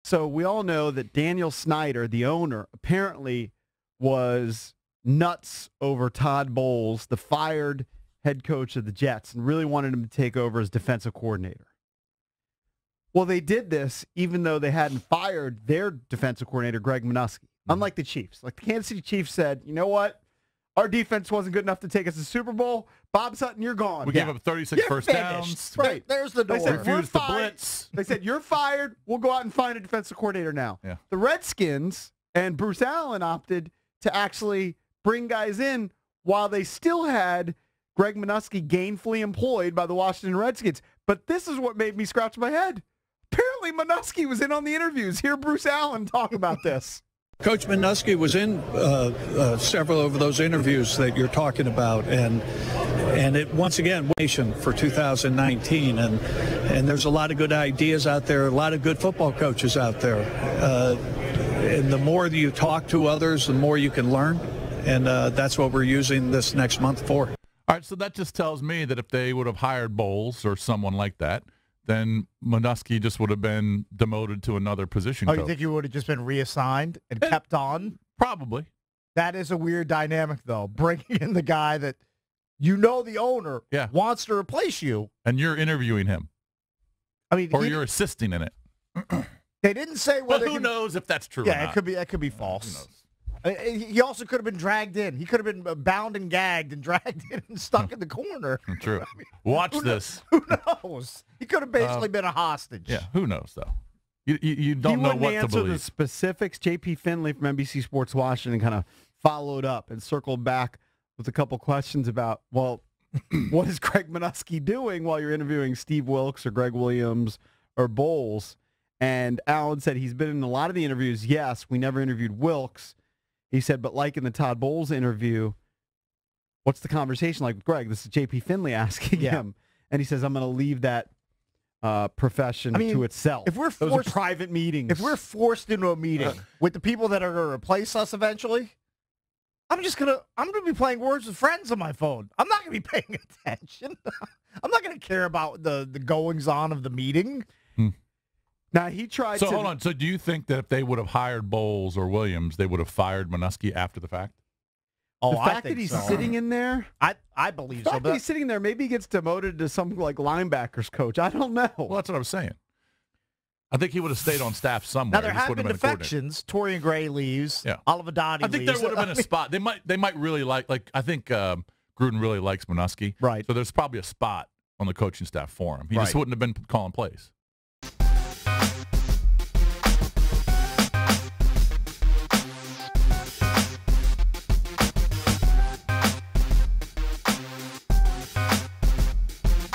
So we all know that Daniel Snyder, the owner, apparently was nuts over Todd Bowles, the fired head coach of the Jets, and really wanted him to take over as defensive coordinator. Well, they did this even though they hadn't fired their defensive coordinator, Greg Manusky. Unlike the Chiefs. Like the Kansas City Chiefs said, you know what? Our defense wasn't good enough to take us to the Super Bowl. Bob Sutton, you're gone. We gave up 36 first downs. Right. There's the door. They said, refused to blitz. They said, you're fired. We'll go out and find a defensive coordinator now. Yeah. The Redskins and Bruce Allen opted to actually bring guys in while they still had Greg Manusky gainfully employed by the Washington Redskins. But this is what made me scratch my head. Apparently, Manusky was in on the interviews. Hear Bruce Allen talk about this. Coach Manusky was in several of those interviews that you're talking about, and it once again nation for 2019, and there's a lot of good ideas out there, a lot of good football coaches out there, and the more that you talk to others, the more you can learn, and that's what we're using this next month for. All right, so that just tells me that if they would have hired Bowles or someone like that, then Manusky just would have been demoted to another position coach. You think he would have just been reassigned and kept on? Probably. That is a weird dynamic, though, bringing in the guy that you know the owner wants to replace you. And you're interviewing him. I mean, or you're assisting in it. They didn't say whether But who knows if that's true or Yeah, not. it could be false. He also could have been dragged in. He could have been bound and gagged and dragged in and stuck in the corner. True. I mean, Watch this. Who knows? He could have basically been a hostage. Yeah, who knows, though? You don't know what to believe. He wouldn't answer the specifics. J.P. Finley from NBC Sports Washington kind of followed up and circled back with a couple questions about, well, what is Greg Manusky doing while you're interviewing Steve Wilkes or Greg Williams or Bowles? And Allen said he's been in a lot of the interviews. Yes, we never interviewed Wilkes. He said, but like in the Todd Bowles interview, what's the conversation like with Greg? This is J.P. Finley asking him. And he says, I'm going to leave that profession to itself. If we're Those are private meetings. If we're forced into a meeting with the people that are going to replace us eventually, I'm gonna be playing Words with Friends on my phone. I'm not going to be paying attention. I'm not going to care about the goings on of the meeting. Now, he tried hold on. So do you think that if they would have hired Bowles or Williams, they would have fired Manusky after the fact? The fact that he's sitting in there? I believe so. The fact that he's sitting there, maybe he gets demoted to some like linebackers coach. I don't know. Well, that's what I was saying. I think he would have stayed on staff somewhere. Now, there have been defections. Torian Gray leaves. Yeah. Oliver Dottie leaves. I think there would have been a spot. They might really like I think Gruden really likes Manusky. Right. So there's probably a spot on the coaching staff for him. He just wouldn't have been calling plays.